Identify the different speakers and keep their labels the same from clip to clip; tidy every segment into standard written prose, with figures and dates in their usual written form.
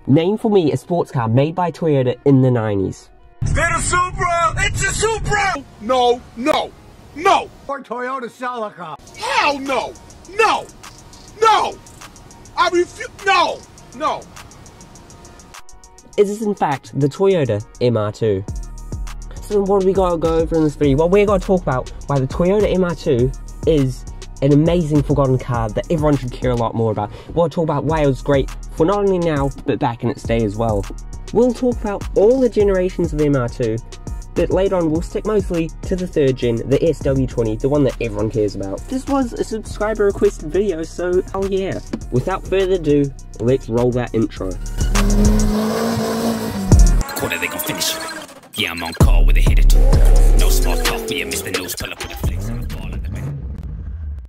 Speaker 1: Name for me a sports car made by Toyota in the 90s.
Speaker 2: Is that a Supra? It's a Supra! No, no, no!
Speaker 3: Or Toyota Celica.
Speaker 2: Hell no! No! No! I refuse. No! No!
Speaker 1: It is in fact the Toyota MR2. So what do we gotta go over in this video? Well, we're gonna talk about why the Toyota MR2 is an amazing forgotten car that everyone should care a lot more about. We'll talk about why it was great for not only now, but back in its day as well. We'll talk about all the generations of the MR2, but later on we'll stick mostly to the 3rd gen, the SW20, the one that everyone cares about. This was a subscriber requested video, so oh yeah. Without further ado, let's roll that intro.
Speaker 4: Quarter, they gon' finish it. Yeah, I'm on call with a hit or two. No small talk, me and Mr. News pull up with a flex on the ball in the back.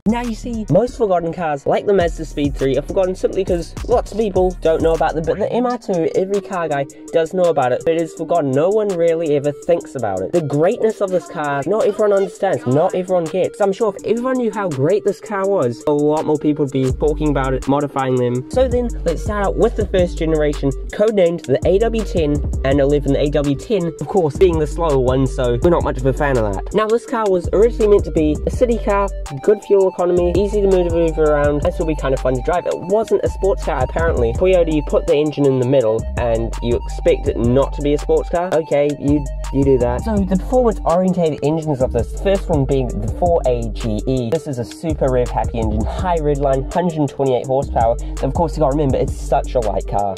Speaker 1: Now you see, most forgotten cars, like the Mazda Speed 3, are forgotten simply because lots of people don't know about them, but the MR2, every car guy does know about it, but it is forgotten. No one really ever thinks about it. The greatness of this car, not everyone understands, not everyone gets. I'm sure if everyone knew how great this car was, a lot more people would be talking about it, modifying them. So then, let's start out with the 1st generation, codenamed the AW10 and 11, the AW10, of course, being the slower one, so we're not much of a fan of that. Now, this car was originally meant to be a city car, good fuel economy, easy to move around, and still be kind of fun to drive. It wasn't a sports car apparently. Toyota, you put the engine in the middle and you expect it not to be a sports car. Okay, you do that. So the performance orientated engines of this, first one being the 4AGE. This is a super rev happy engine, high redline, 128 horsepower. And of course you gotta remember, it's such a light car.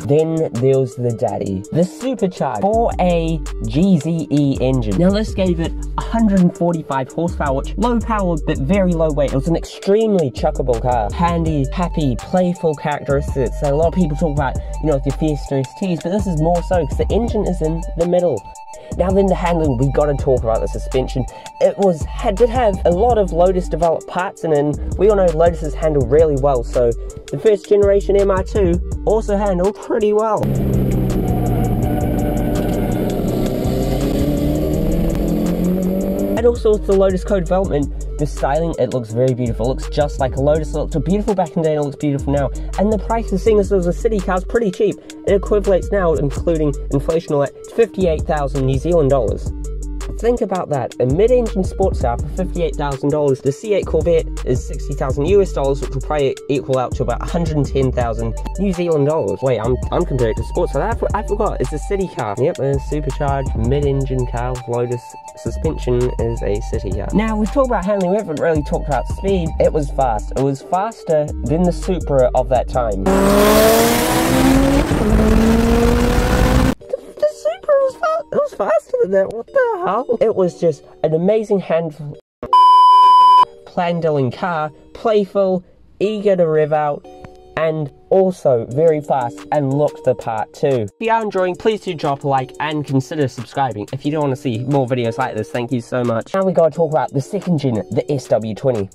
Speaker 1: Then there's the daddy, the supercharged 4AGZE engine. Now this gave it 145 horsepower, which low power but very low weight. It was an extremely chuckable car. Handy, happy, playful characteristics that a lot of people talk about, you know, with your Fiesta STs, but this is more so because the engine is in the middle. Now then, the handling, we gotta talk about the suspension. It did have a lot of Lotus developed parts in it, and we all know Lotus's handle really well, so the 1st generation MR2 also handled pretty well. And also with the Lotus co-development, the styling, it looks very beautiful. It looks just like a Lotus. It looked beautiful back in the day and it looks beautiful now. And the price of seeing as it was a city car is pretty cheap. It equivalates now, including inflation all that, to 58,000 New Zealand dollars. Think about that, a mid-engine sports car for $58,000. The C8 Corvette is 60,000 US dollars, which will probably equal out to about 110,000 New Zealand dollars. Wait, I'm comparing it to sports car. I forgot, it's a city car. Yep, a supercharged mid-engine car with Lotus suspension is a city car. Now, we've talked about handling, we haven't really talked about speed. It was fast. It was faster than the Supra of that time. It was faster than that, what the hell? It was just an amazing plan-dealing car, playful, eager to rev out, and also very fast and looked the part too. If you are enjoying, please do drop a like and consider subscribing. If you don't want to see more videos like this, thank you so much. Now we gotta talk about the 2nd gen, the SW20.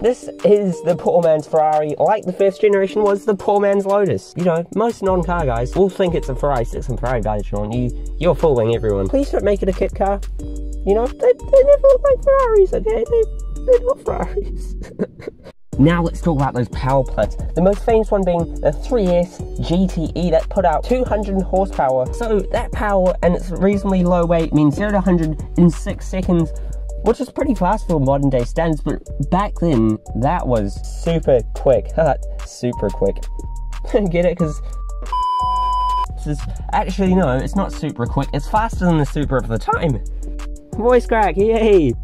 Speaker 1: This is the poor man's Ferrari, like the 1st generation was the poor man's Lotus. You know, most non-car guys will think it's a Ferrari 6 and Ferrari badge on. You're fooling everyone. Please don't make it a kit car. You know, they never look like Ferraris, okay? They're not Ferraris. Now let's talk about those power plants. The most famous one being the 3S GTE that put out 200 horsepower. So that power and its reasonably low weight means 0 to 100 in 6 seconds. Which is pretty fast for modern day standards, but back then, that was super quick. Super quick. Get it? Because actually, no, it's not super quick. It's faster than the Supra of the time. Voice crack, yay!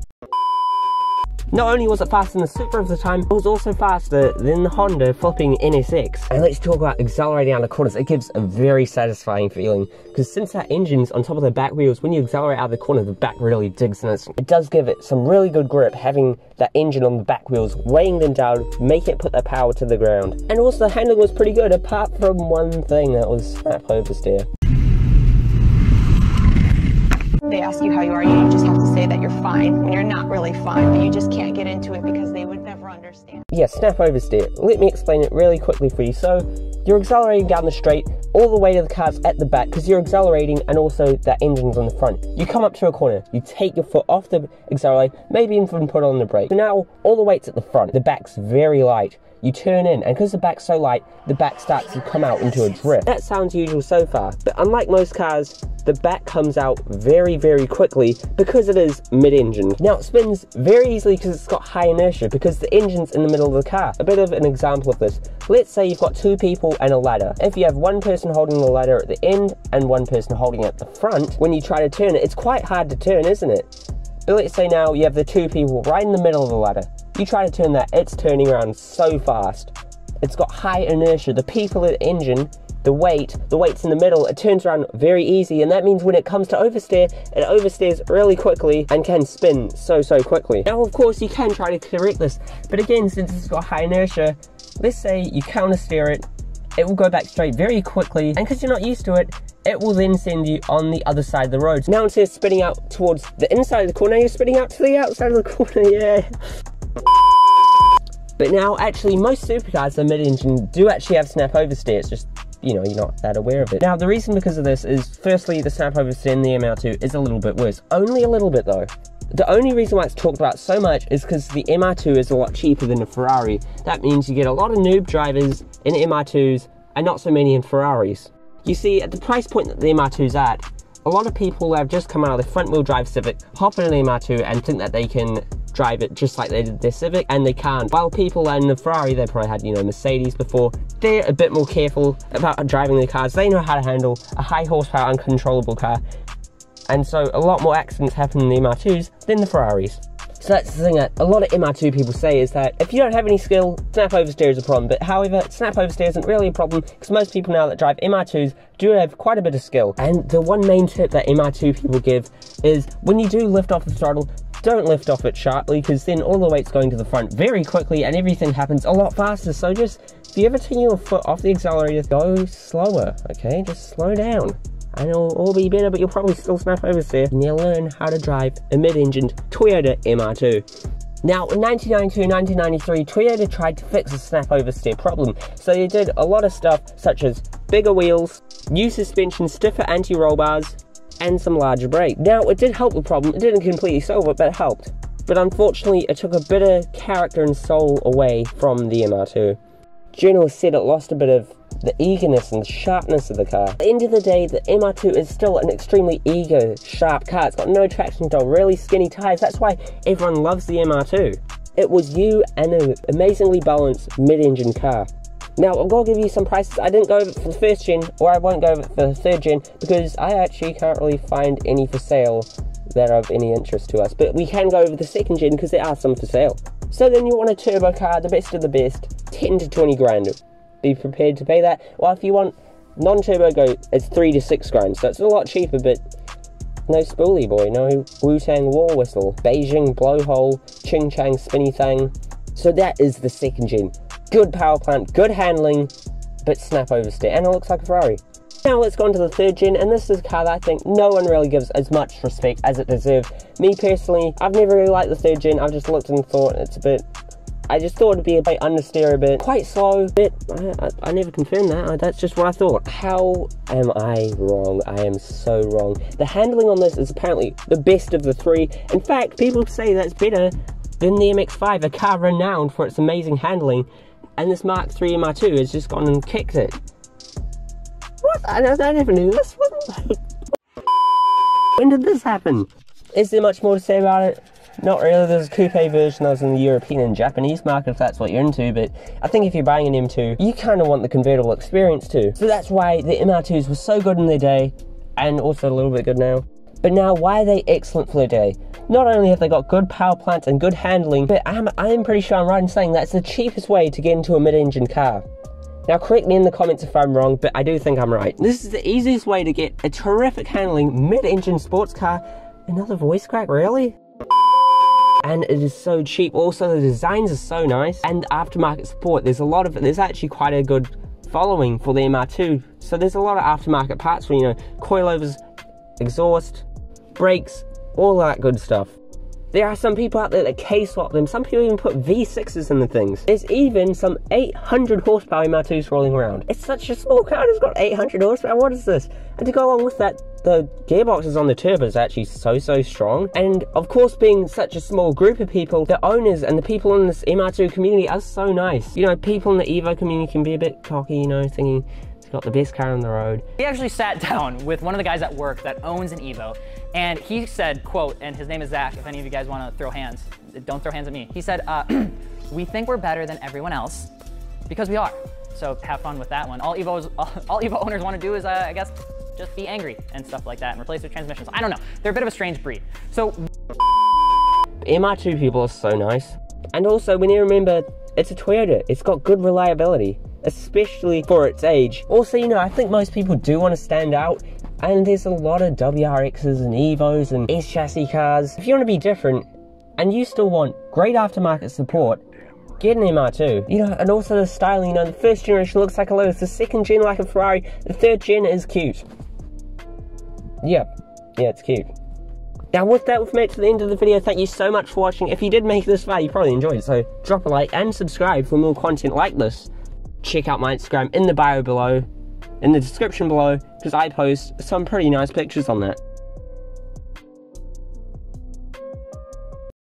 Speaker 1: Not only was it faster than the Supra of the time, it was also faster than the Honda flipping NSX. And let's talk about accelerating out of corners. It gives a very satisfying feeling, because since that engine's on top of the back wheels, when you accelerate out of the corner, the back really digs in it. It does give it some really good grip, having that engine on the back wheels, weighing them down, making it put the power to the ground. And also the handling was pretty good, apart from one thing, that was snap oversteer.
Speaker 5: They ask you how you are, you just have to say that you're fine when you're not really fine, but you just can't get into it because they would never understand.
Speaker 1: Yeah, snap oversteer. Let me explain it really quickly for you. So, you're accelerating down the straight, all the way to the car's at the back, because you're accelerating and also that engine's on the front. You come up to a corner, you take your foot off the accelerator, maybe even put on the brake. So now, all the weight's at the front, the back's very light. you turn in, and because the back's so light, the back starts to come out into a drift. That sounds usual so far, but unlike most cars, the back comes out very, very quickly because it is mid-engine. Now it spins very easily because it's got high inertia, because the engine's in the middle of the car. A bit of an example of this. Let's say you've got two people and a ladder. If you have one person holding the ladder at the end and one person holding it at the front, when you try to turn it, it's quite hard to turn, isn't it? But let's say now you have the two people right in the middle of the ladder. You try to turn that, it's turning around so fast. It's got high inertia. The people at the engine, the weight's in the middle, it turns around very easy, and that means when it comes to oversteer, it oversteers really quickly and can spin so quickly. Now of course you can try to correct this, but again, since it's got high inertia, let's say you countersteer it, it will go back straight very quickly, and because you're not used to it, it will then send you on the other side of the road. Now instead of spinning out towards the inside of the corner, you're spinning out to the outside of the corner, yeah. But now, actually, most supercars that are mid-engine do actually have snap oversteer. It's just, you know, you're not that aware of it. Now, the reason because of this is, firstly, the snap oversteer in the MR2 is a little bit worse. Only a little bit, though. The only reason why it's talked about so much is because the MR2 is a lot cheaper than a Ferrari. That means you get a lot of noob drivers in MR2s and not so many in Ferraris. You see, at the price point that the MR2's at, a lot of people have just come out of the front-wheel drive Civic, hop in an MR2 and think that they can drive it just like they did their Civic, and they can't. While people in the Ferrari, they probably had, you know, Mercedes before, they're a bit more careful about driving their cars. They know how to handle a high horsepower, uncontrollable car, and so a lot more accidents happen in the MR2s than the Ferraris. So that's the thing that a lot of MR2 people say, is that if you don't have any skill, snap oversteer is a problem. But however, snap oversteer isn't really a problem, because most people now that drive MR2s do have quite a bit of skill. And the one main tip that MR2 people give is, when you do lift off the throttle, don't lift off it sharply, because then all the weight's going to the front very quickly and everything happens a lot faster. So just, if you ever take your foot off the accelerator, go slower, okay? Just slow down. And it'll all be better, but you'll probably still snap oversteer, and you'll learn how to drive a mid-engined Toyota MR2. Now, in 1992 1993, Toyota tried to fix the snap oversteer problem, so they did a lot of stuff such as bigger wheels, new suspension, stiffer anti-roll bars, and some larger brakes. Now, it did help the problem. It didn't completely solve it, but it helped. But unfortunately, it took a bit of character and soul away from the MR2. Journalists said it lost a bit of the eagerness and the sharpness of the car. At the end of the day, the MR2 is still an extremely eager, sharp car. It's got no traction control, really skinny tires. That's why everyone loves the MR2. It was you and an amazingly balanced mid-engine car. Now, I'm going to give you some prices. I didn't go over it for the first gen, or I won't go over it for the third gen, because I actually can't really find any for sale that are of any interest to us. But we can go over the second gen, because there are some for sale. So then you want a turbo car, the best of the best, 10 to 20 grand. Be prepared to pay that. Well, if you want non-turbo, it's 3 to 6 grand. So it's a lot cheaper, but no spoolie boy, no Wu-Tang war whistle, Beijing blowhole, ching-chang spinny thing. So that is the second gen. Good power plant, good handling, but snap oversteer, and it looks like a Ferrari. Now let's go on to the third gen, and this is a car that I think no one really gives as much respect as it deserves. Me personally, I've never really liked the third gen. I've just looked and thought it's a bit, I just thought it'd be a bit understeer, a bit quite slow, but I never confirmed that. That's just what I thought. How am I wrong? I am so wrong. The handling on this is apparently the best of the three. In fact, people say that's better than the MX-5, a car renowned for its amazing handling, and this Mark III MR2 has just gone and kicked it. What? I never knew this. When did this happen? Is there much more to say about it? Not really. There's a coupe version that was in the European and Japanese market, if that's what you're into, but I think if you're buying an M2, you kind of want the convertible experience too. So that's why the MR2s were so good in their day, and also a little bit good now. But now, why are they excellent for their day? Not only have they got good power plants and good handling, but I am pretty sure I'm right in saying that's the cheapest way to get into a mid-engine car. Now correct me in the comments if I'm wrong, but I do think I'm right. This is the easiest way to get a terrific handling mid-engine sports car. Another voice crack, really? And it is so cheap. Also, the designs are so nice, and aftermarket support, there's actually quite a good following for the MR2. So there's a lot of aftermarket parts for, you know, coilovers, exhaust, brakes, all that good stuff. There are some people out there that K-swap them. Some people even put V6s in the things. There's even some 800 horsepower MR2s rolling around. It's such a small car, it's got 800 horsepower, what is this? And to go along with that, the gearboxes on the turbo is actually so strong. And of course, being such a small group of people, the owners and the people in this MR2 community are so nice. You know, people in the Evo community can be a bit cocky, you know, thinking it's got the best car on the road.
Speaker 6: We actually sat down with one of the guys at work that owns an Evo, and he said, quote, and his name is Zach, if any of you guys want to throw hands, don't throw hands at me. He said, we think we're better than everyone else because we are. So have fun with that one. All Evo owners want to do is, I guess, just be angry and stuff like that and replace their transmissions. I don't know. They're a bit of a strange breed. So
Speaker 1: MR2 people are so nice. And also, when you remember, it's a Toyota. It's got good reliability, especially for its age. Also, you know, I think most people do want to stand out, and there's a lot of WRXs and Evos and S-chassis cars. If you want to be different, and you still want great aftermarket support, get an MR2. You know, and also the styling, you know, the first generation looks like a Lotus, the second gen like a Ferrari, the third gen is cute. Yeah, it's cute. Now with that, we've made it to the end of the video. Thank you so much for watching. If you did make it this far, you probably enjoyed it, so drop a like and subscribe for more content like this. Check out my Instagram in the bio below, in the description below, because I post some pretty nice pictures on that.